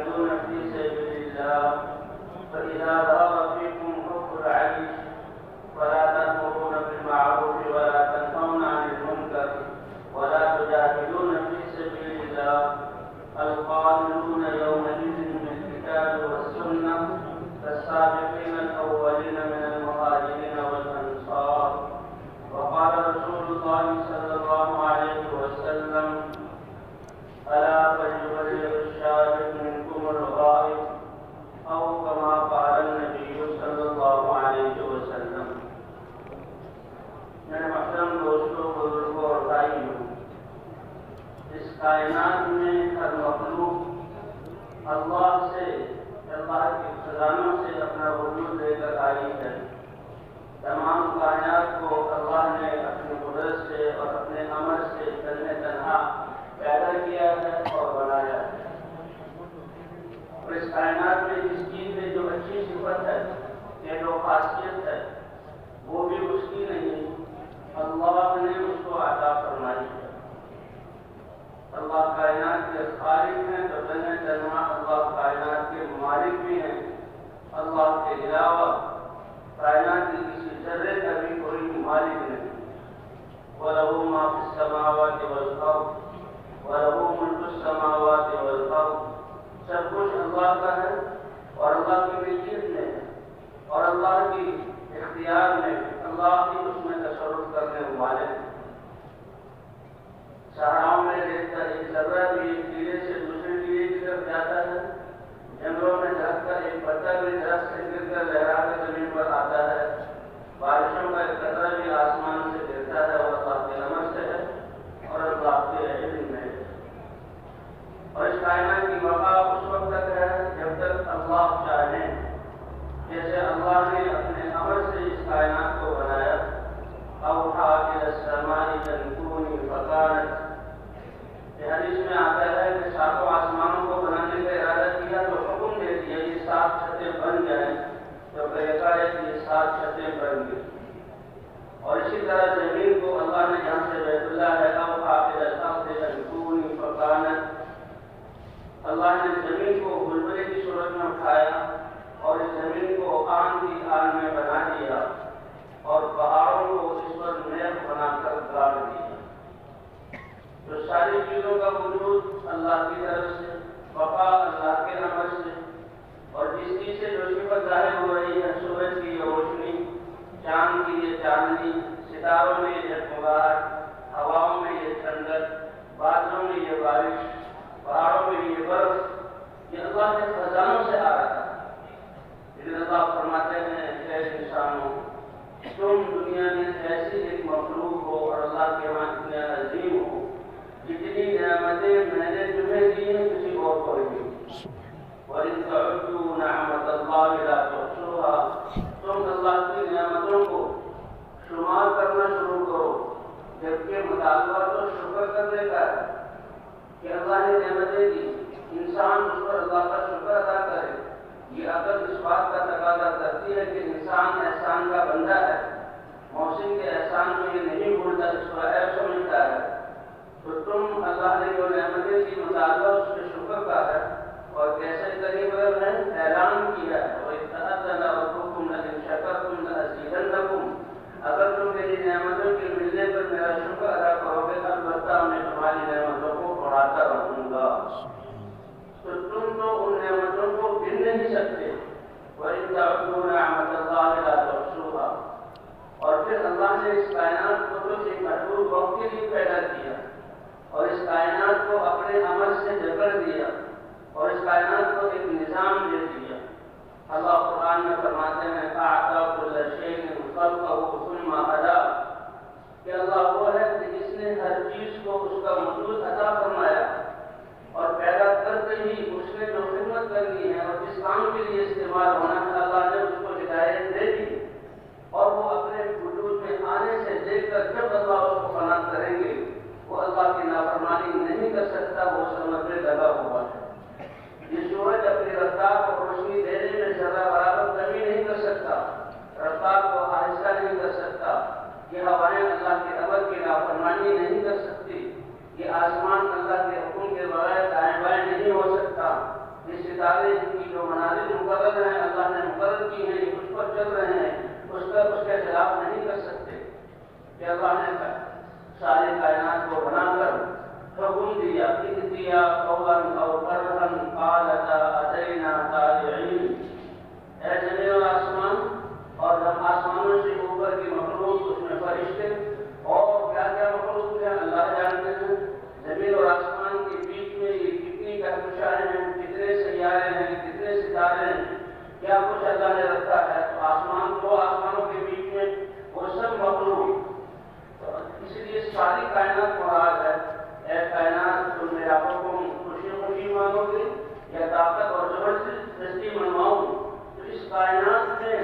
تجاهدون في سبيل الله فإذا ظهر فيكم حب العيش فلا تأمرون بالمعروف ولا تنهون عن المنكر ولا تجاهدون في سبيل الله القائلون يومئذ بالكتاب والسنة كالسابقين الأولين من المهاجرين والأنصار. وقال رسول الله صلى الله عليه وسلم ألا فليبلغ الشاهد منكم الغائب أو كما قال النبي صلى الله عليه وسلم. میرے محترم دوستوں، بزرگوں اور بھائیوں، اس کائنات میں ہر مخلوق اللہ سے، اللہ کے خزانوں سے اپنا وجود لے کر آئی ہے. تمام کائنات کو اللہ نے اپنی قدرت سے اور اپنے امر سے تنہا پیدا کیا ہے اور بنایا ہے. اور اس کائنات میں جس چیز میں جو اچھی صفت ہے یا جو خاصیت ہے وہ بھی اس کی نہیں، اللہ نے اس کو عطا فرمائی ہے. اللہ کائنات کے خالق ہیں تو تنہا اللہ کائنات کے مالک بھی ہیں. اللہ کے علاوہ کائنات کی کسی ذرے کا بھی کوئی مالک نہیں. وَلَهُ مَا فِي السَّمَاوَاتِ وَالْأَرْضِ وَلَهُ مُلْكُ السَّمَاوَاتِ وَالْأَرْضِ. سب کچھ اللہ کا ہے اور اللہ کی ملکیت میں ہے اور اللہ کی اختیار میں، اللہ ہی اس میں تصرف کرنے والے ہیں. صحراؤں میں دیکھتا ایک ذرہ بھی ایک ٹیلے سے دوسرے ٹیلے کی طرف جاتا ہے. جنگلوں میں درخت کا ایک پتا بھی درخت سے گر کر لہرا کر زمین پر آتا ہے. بارشوں کا ایک قطرہ بھی آسمان سے گرتا ہے اور اللہ کے امر سے ہے اور اللہ کے علم میں ہے. اور اس کائنات کی بقا اس وقت تک ہے جب تک اللہ چاہے. جیسے اللہ نے اپنے امر سے اس کائنات کو بنایا، اوحا الی السماء ان کونی فکانت. یہ حدیث میں آتا ہے کہ ساتوں آسمانوں کو بنانے کا ارادہ کیا تو حکم دے دیا یہ 7 چھتیں بن جائیں، تو یکایک یہ 7 چھتیں بن گئی. اور اسی طرح زمین کو اللہ نے جہاں سے بیت اللہ ہے اوحا الی الارض ان کونی فکانت، اللہ نے زمین کو بلبلے کی صورت میں اٹھایا اور اس زمین کو آن کی آن میں بنا دیا اور پہاڑوں کو اس پر نیب بنا کر گاڑ دیا. تو ساری چیزوں کا وجود اللہ کی طرف سے، بقا اللہ کے امر سے. اور جس چیز سے جو صفت ظاہر ہو رہی ہے، سورج کی یہ روشنی، چاند کی یہ چاندنی، ستاروں میں یہ جگمگاہٹ، ہواؤں میں یہ ٹھنڈک، بادلوں میں یہ بارش، پہاڑوں میں یہ برف، یہ اللہ کے خزانوں سے آ رہا ہے. لیکن اللہ فرماتے ہیں اے انسانوں، تم دنیا میں ایسی ایک مخلوق ہو اور اللہ کے یہاں اتنے عظیم ہو، جتنی نعمتیں میں نے تمہیں دی ہیں کسی اور کو نہیں. وَإِن تَعُدُّوا نِعْمَتَ اللَّهِ لَا تُحْصُوهَا. تم اللہ کی نعمتوں کو شمار کرنا شروع کرو، جبکہ مطالبہ تو شکر کرنے کا ہے کہ اللہ نے نعمتیں دی، انسان اس پر اللہ کا شکر ادا کرے. یہ عقل اس بات کا تقاضا کرتی ہے کہ انسان احسان کا بندہ ہے، محسن کے احسان کو یہ نہیں بھولتا، اس کو عیب سمجھتا ہے. تو تم اللہ نے جو نعمتیں کی مطالبہ اس کے شکر کا ہے. اور کیسے قریب ہے اعلان کیا ہے وَإِذْ تَأَذَّنَ رَبُّكُمْ لَئِنْ شَكَرْتُمْ لَأَزِيدَنَّكُمْ. اگر تم میری نعمتوں کے ملنے پر میرا شکر ادا کرو گے البتہ میں تمہاری نعمتوں کو بڑھاتا رہوں گا. تو تم تو ان نعمتوں کو گن نہیں سکتے. وَإِن تَعُدُّوا نِعْمَتَ اللَّهِ لَا تُحْصُوهَا. اور پھر اللہ نے اس کائنات کو تو ایک محدود وقت کے لیے پیدا کیا اور اس کائنات کو اپنے عمل سے جکڑ دیا اور اس کائنات کو ایک نظام دے دیا. اللہ قرآن میں فرماتے ہیں اعطى كل شيء خلقه ثم هدى. کہ اللہ وہ ہے کہ جس نے ہر چیز کو اس کا وجود عطا فرمایا اور پیدا کرتے ہی اس نے جو خدمت کرنی ہے اور جس کام کے لیے استعمال ہونا ہے اللہ نے اس کو ہدایت دے دی. اور وہ اپنے وجود میں آنے سے دیکھ کر جب اللہ اس کو فنا کریں گے وہ اللہ کی نافرمانی نہیں کر سکتا، وہ سمجھ میں لگا ہوا ہے. یہ سورج اپنی رفتار کو روشنی دینے میں ذرہ برابر کمی نہیں کر سکتا، رفتار کو آہستہ نہیں کر سکتا. یہ ہوائیں اللہ کے امر کی نافرمانی نہیں کر سکتی. یہ آسمان اللہ کے حکم کے بغیر دائیں بائیں نہیں ہو سکتا. یہ ستارے جن کی جو منازل مقرر ہیں اللہ نے مقرر کی ہیں، یہ اس پر چل رہے ہیں، اس کے خلاف نہیں کر سکتے کہ اللہ نے ساری کائنات کو بنا کر حکم دیا اتیا قولاً او کرہن قالتا اتینا طالعین، اے زمین و آسمان اور جب آسمانوں سے اوپر کی مخلوق، اس میں فرشتے اور کیا کیا مخلوق ہے اللہ جانتے ہیں، زمین اور آسمان کے بیچ میں یہ کتنی کہکشائیں ہیں، کتنے سیارے ہیں، کتنے ستارے ہیں، کیا کچھ اللہ نے رکھا ہے۔ تو آسمان دو آسمانوں کے بیچ میں وہ سب مخلوق، تو اس لیے ساری کائنات مراد ہے۔ اے کائنات تم میرا حکم خوشی خوشی مانو گے یا طاقت اور زبردستی منواؤں؟ تو اس کائنات میں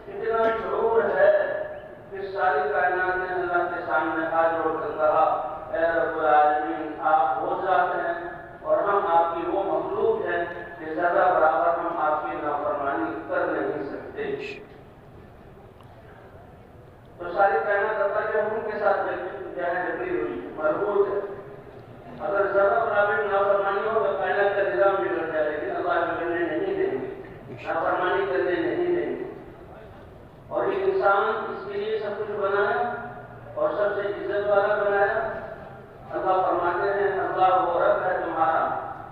کتنا شعور ہے کہ ساری کائنات نے اللہ کے سامنے ہاتھ جوڑ کر کہا اے رب العالمین آپ وہ ذات ہیں اور ہم آپ کی وہ مخلوق ہیں کہ ذرہ برابر ہم آپ کی نافرمانی کر نہیں سکتے۔ تو ساری کائنات اللہ کے حکم کے ساتھ جبری ہوئی مربوط ہے۔ اگر ذرہ برابر نافرمانی ہو تو کائنات کا نظام بگڑ جائے، لیکن اللہ بگڑنے نہیں دیں گے، نافرمانی کرنے نہیں دیں گے۔ اور یہ انسان اس کے لیے سب کچھ بنایا اور سب سے عزت والا بنایا۔ اللہ فرماتے ہیں اللہ وہ رب ہے تمہارا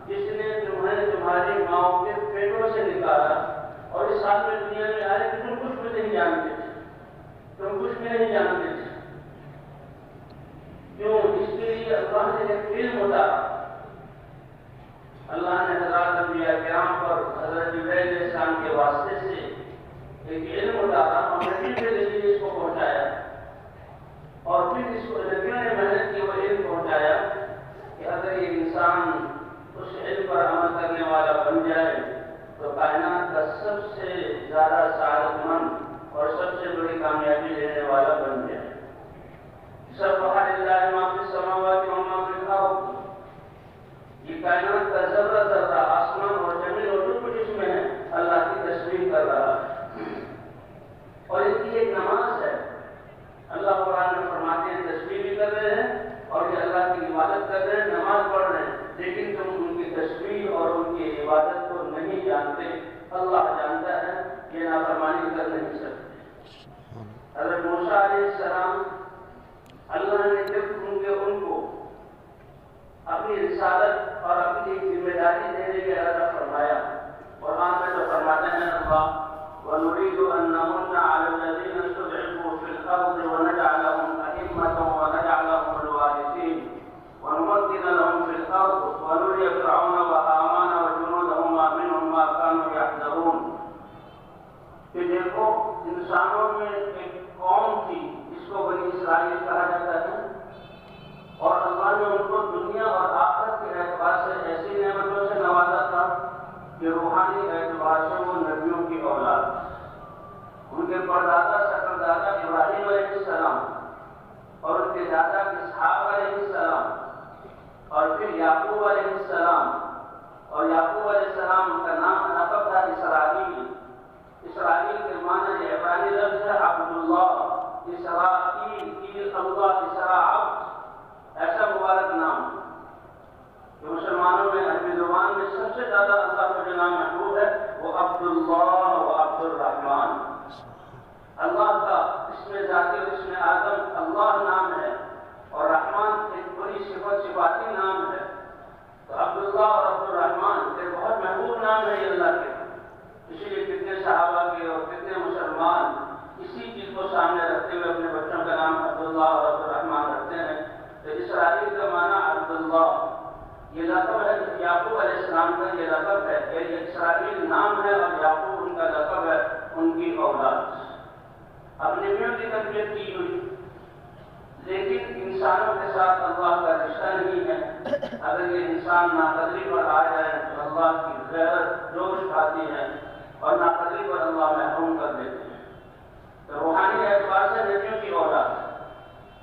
جس نے تمہیں تمہاری ماؤں کے پیٹوں سے نکالا اور اس حال میں دنیا میں آئے کہ تم کچھ بھی نہیں جانتے تھے، تم کچھ بھی نہیں جانتے تھے۔ کیوں؟ اس کے لیے اللہ نے ایک علم اتارا۔ اللہ نے حضرات انبیاء کرام پر حضرت جبرائیل علیہ السلام کے واسطے سے ایک علم اتارا اور نبی کے ذریعے اس کو پہنچایا، اور پھر اس کو نبیوں نے محنت کی وہ علم پہنچایا کہ اگر یہ انسان اس علم پر عمل کرنے والا بن جائے تو کائنات کا سب سے زیادہ سعادت مند اور سب سے بڑی کامیابی لینے والا بن جائے۔ سبح للہ ما فی السماوات و ما فی الارض، یہ کائنات کا ذرہ ذرہ آسمان اور زمین اور جو کچھ اس میں ہے اللہ کی تسبیح کر رہا ہے، اور اس کی ایک نماز ہے۔ اللہ قرآن میں فرماتے ہیں تسبیح بھی کر رہے ہیں اور یہ اللہ کی عبادت کر رہے ہیں، نماز پڑھ رہے ہیں، لیکن تم ان کی تسبیح اور ان کی عبادت کو نہیں جانتے، اللہ جانتا ہے، یہ نافرمانی کر نہیں سکتے۔ حضرت موسیٰ علیہ السلام اللہ نے جب ان کو اپنی رسالت اور اپنی ذمہ داری دینے کا ارادہ فرمایا، قرآن میں تو فرماتے ہیں اللہ وَنُرِيدُ أَن نَّمُنَّ عَلَى الَّذِينَ اسْتُضْعِفُوا فِي الْأَرْضِ وَنَجْعَلَهُمْ أَئِمَّةً وَنَجْعَلَهُمُ الْوَارِثِينَ وَنُمَكِّنَ لَهُمْ فِي الْأَرْضِ وَنُرِيَ فِرْعَوْنَ وَهَامَانَ وَجُنُودَهُمَا مِنْهُم مَّا كَانُوا يَحْذَرُونَ۔ کہ دیکھو انسانوں میں ایک قوم تھی جس کو بنی اسرائیل کہا جاتا ہے، اور اللہ نے ان کو دنیا اور آخرت کے اعتبار سے ایسی نعمتوں سے نوازا تھا کہ روحانی اعتبار سے وہ نبیوں کی اولاد، ان کے پردادا سکردادا ابراہیم علیہ السلام اور ان کے دادا اسحاق علیہ السلام اور پھر یعقوب علیہ السلام، اور یعقوب علیہ السلام کا نام لقب تھا اسرائیل۔ اسرائیل کے معنی عبرانی لفظ ہے عبداللہ، اسرائیل اللہ، اسرا عبد، ایسا مبارک نام کہ مسلمانوں میں عربی زبان میں سب سے زیادہ اللہ کا جو نام محبوب ہے وہ عبداللہ و عبد الرحمن۔ اللہ کا اسم ذاتی اور اسم اعظم اللہ نام ہے، اور رحمان ایک بڑی صفاتی نام ہے، تو عبداللہ اور عبد الرحمن ایک بہت محبوب نام ہے یہ اللہ کے۔ اسی لیے کتنے صحابہ کے اور کتنے مسلمان اسی چیز کو سامنے رکھتے ہوئے اپنے بچوں کا نام عبداللہ اور عبد الرحمن رکھتے ہیں۔ تو اسرائیل کا معنی عبداللہ، یہ لقب ہے یعقوب علیہ السلام کا، یہ لقب ہے، یعنی اسرائیل نام ہے اور یعقوب ان کا لقب ہے، ان کی اولاد۔ اب نبیوں کی تربیت کی ہوئی، لیکن انسانوں کے ساتھ اللہ کا رشتہ نہیں ہے۔ اگر یہ انسان ناقدری پر آ جائے تو اللہ کی غیرت جوش کھاتی ہے اور ناقدری پر اللہ محروم کر دیتے ہیں۔ تو روحانی اعتبار سے نبیوں کی اولاد،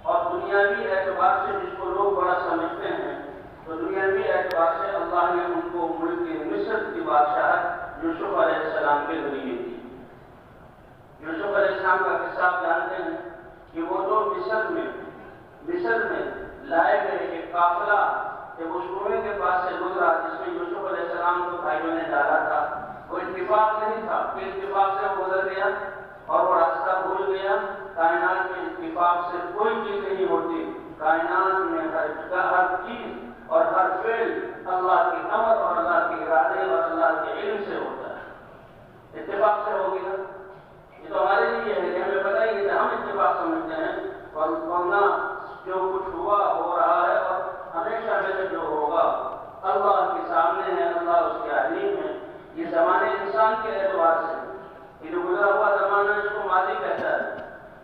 اور دنیاوی اعتبار سے جس کو لوگ بڑا سمجھتے ہیں، تو دنیاوی اعتبار سے اللہ نے ان کو ملک مصر کی بادشاہت یوسف علیہ السلام کے ذریعے دی۔ یوسف علیہ السلام کا قصہ آپ جانتے ہیں کہ وہ تو مصر میں لائے گئے ایک قافلہ جب اس کنویں کے پاس سے گزرا جس میں یوسف علیہ السلام کو بھائیوں نے ڈالا تھا، اتفاق نہیں تھا کہ اتفاق سے وہ گزر گیا اور وہ راستہ بھول گیا. کائنات میں اتفاق سے کوئی چیز نہیں ہوتی. کائنات میں ہر چیز اور ہر فعل اللہ کی امر اور اللہ کے ارادے اور اللہ کے علم سے ہوتا ہے. اتفاق سے ہو گیا. یہ تو ہمارے لیے ہے کہ ہمیں پتہ ہی ہے کہ ہم اتفاق سمجھتے ہیں ورنہ جو کچھ ہوا ہو رہا ہے اور ہمیشہ میں سے جو ہوگا اللہ کے سامنے ہے. اللہ اس کے علیم ہے. یہ زمانے انسان کے اعتبار سے یہ جو گزرا ہوا زمانہ اس کو ماضی کہتا ہے.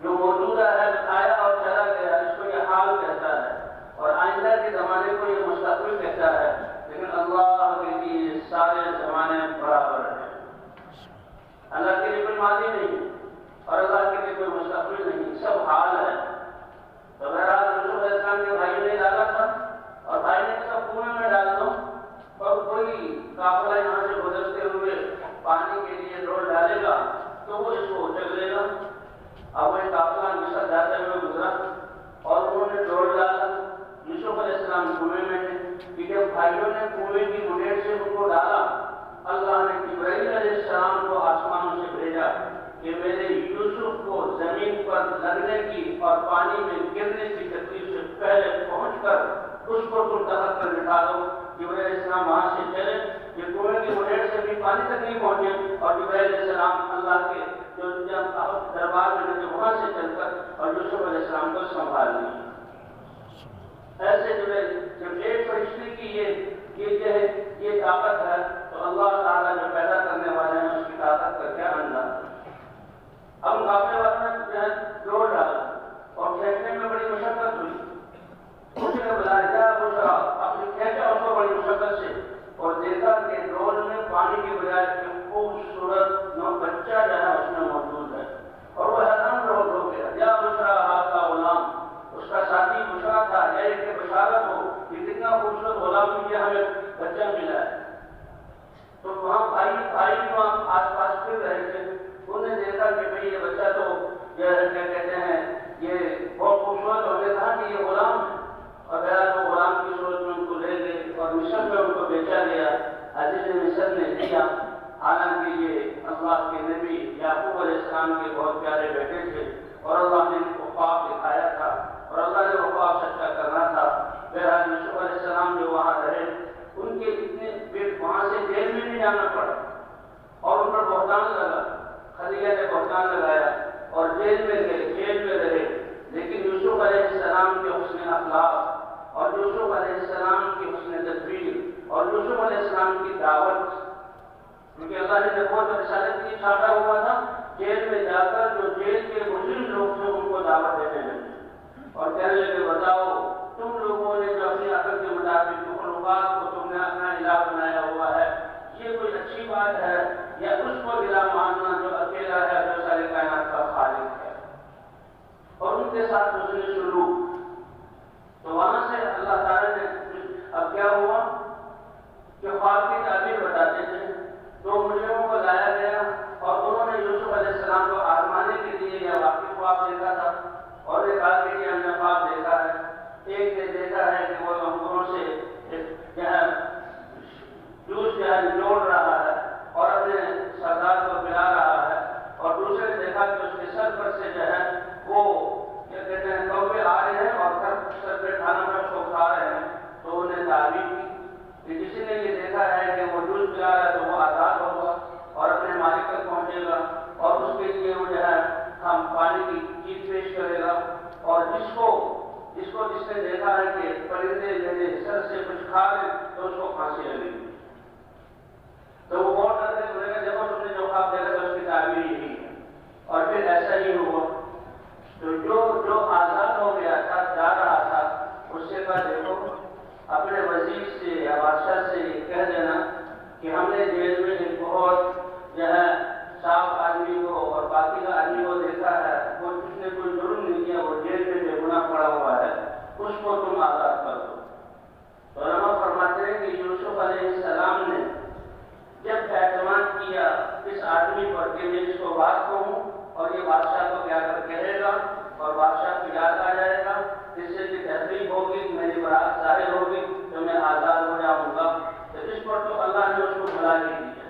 جو موجودہ ہے آیا اور چلا گیا اس کو یہ حال کہتا ہے. اور آئندہ کے زمانے کو یہ مستقبل کہتا ہے. لیکن اللہ کے لیے سارے زمانے برابر ہیں. اللہ کے لیے کوئی ماضی نہیں اور اللہ کے لیے کوئی مستقبل نہیں. سب حال ہے. تو بہرحال یوسف علیہ السلام کے بھائی نے ڈالا تھا اور بھائی نے سب کنویں میں ڈال دو اور کوئی قافلہ یہاں سے گزرتے ہوئے پانی کے لیے ڈول ڈالے گا تو وہ اس کو اچک لے گا. اب وہ قافلہ مصر جاتے ہوئے گزرا اور انہوں نے ڈول ڈالا. یوسف علیہ السلام کنویں میں تھے کیونکہ بھائیوں نے کنویں کی منڈیر سے ان کو ڈالا. اللہ نے جبرائیل علیہ السلام کو آسمان سے بھیجا کہ میرے یوسف کو زمین پر لگنے کی اور پانی میں گرنے کی تکلیف سے پہلے پہنچ کر اس کو تم تحت کر بٹھا دو. جبرائیل علیہ السلام وہاں سے چلے. یہ کنویں کی منڈیر سے بھی پانی تک نہیں پہنچے اور جبرائیل علیہ السلام اللہ کے جو دربار میں تھے وہاں سے چل کر اور یوسف علیہ السلام کو سنبھال لیا. ایسے جب ایک فرشتے کی یہ طاقت ہے تو اللہ تعالیٰ جو پیدا کرنے والے ہیں اس کی طاقت کا کیا انداز. اب قافلے والے نے ڈول ڈالا اور کھینچنے میں بڑی مشقت ہوئی. اس نے بلایا کیا بشرا اب کھینچا اس کو بڑی مشقت سے اور دیکھا کہ ڈول میں پانی کی بجائے خوبصورت بچہ جو ہے اس میں موجود ہے اور وہ حیران ہو گیا. یا بشرا ہاتھ کا غلام. اس کا ساتھی بشرا تھا یہ کہ بشارت ہو کہ کتنا خوبصورت غلام مجھے ہمیں بچہ ملا ہے. تو وہاں بھائی وہاں آس پاس پھر رہے تھے. انہوں نے دیکھا کہ بھئی یہ بچہ تو کیا کہتے ہیں یہ بہت خوبصورت. انہوں نے کہا کہ یہ غلام ہے اور بہرحال وہ غلام کی صورت میں ان کو لے گئے اور مصر میں ان کو بیچا گیا. عزیز مصر نے دیا. حالانکہ یہ اللہ کے نبی یعقوب علیہ السلام کے بہت پیارے بیٹے تھے اور اللہ نے ان کو خواب دکھایا تھا اور اللہ نے وہ خواب سچا کرنا تھا. بہرحال یوسف علیہ السلام جو وہاں رہے ان کے اتنے وہاں سے جیل میں نہیں جانا پڑا اور ان پر بہتان لگا. خدیجہ نے بہتان لگایا اور جیل میں گئے جیل میں رہے. لیکن یوسف علیہ السلام کے حسن اخلاق اور یوسف علیہ السلام کی حسن تدبیر اور یوسف علیہ السلام کی دعوت کیونکہ اللہ نے دیکھو جو رسالت کی چھاٹا ہوا تھا جیل میں جا کر جو جیل کے مجرم لوگ تھے ان کو دعوت دینے لگے اور کہنے لگے بتاؤ تم لوگوں نے جو اپنی عقل کے مطابق مخلوقات کو تم نے اپنا الہ بنایا ہوا ہے یہ کوئی اچھی بات ہے یا اس کو الہ ماننا جو اکیلا ہے جو سارے کائنات کا خالق ہے. اور ان کے ساتھ اس نے سلوک. تو وہاں سے اللہ تعالیٰ نے اب کیا ہوا کہ خواب کی تعبیر بتاتے تھے. دو مجرموں کو لایا گیا اور انہوں نے یوسف علیہ السلام کو آزمانے کے لیے یہ واقعی خواب دیکھا تھا اور ایک آگے کہ ہم نے خواب دیکھا ہے. ایک نے دیکھا ہے کہ وہ انگوروں سے جوس جو ہے نچوڑ رہا ہے اور اپنے سردار کو پلا رہا ہے اور دوسرے نے دیکھا کہ اس کے سر پر سے جو ہے وہ کیا کہتے ہیں کوے آ رہے ہیں اور سر پہ کھانا پر اس کو کھا رہے ہیں. تو انہیں تعبیر کی کہ کسی نے یہ دیکھا ہے کہ وہ جوس پلا رہا ہے تو وہ آزاد ہوگا اور اپنے مالک تک پہنچے گا اور اس کے لیے وہ جو ہے ہم پانی کی چیز پیش کرے گا. اور جس نے دیکھا ہے کہ پرندے میرے سر سے کچھ کھا لیں تو اس کو پھانسی لگے گی. تو وہ بہت ڈر گئے. بولے گا جب تم نے جو خواب دیکھا تو اس کی تعبیر یہی ہے اور پھر ایسا ہی ہوا. تو جو آزاد ہو گیا تھا جا رہا تھا اس سے کہا دیکھو اپنے وزیر سے یا بادشاہ سے کہہ دینا کہ ہم نے جیل میں ایک بہت جو ہے صاف آدمی کو اور باقی کا آدمی کو دیکھا ہے وہ جس نے کوئی جرم نہیں کیا وہ جیل میں بے گناہ پڑا ہوا ہے اس کو تم آزاد کر دو. تو علماء فرماتے ہیں کہ یوسف علیہ السلام نے جب اعتماد کیا اس آدمی پر کہ میں اس کو بات کہوں اور یہ بادشاہ کو کیا کر کہے گا اور بادشاہ کو یاد آ جائے گا جس سے کہ تحقیق ہوگی میری برات ظاہر ہوگی تو میں آزاد ہو جاؤں گا. تو اس پر تو اللہ نے اس کو بھلا نہیں دیا.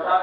7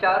4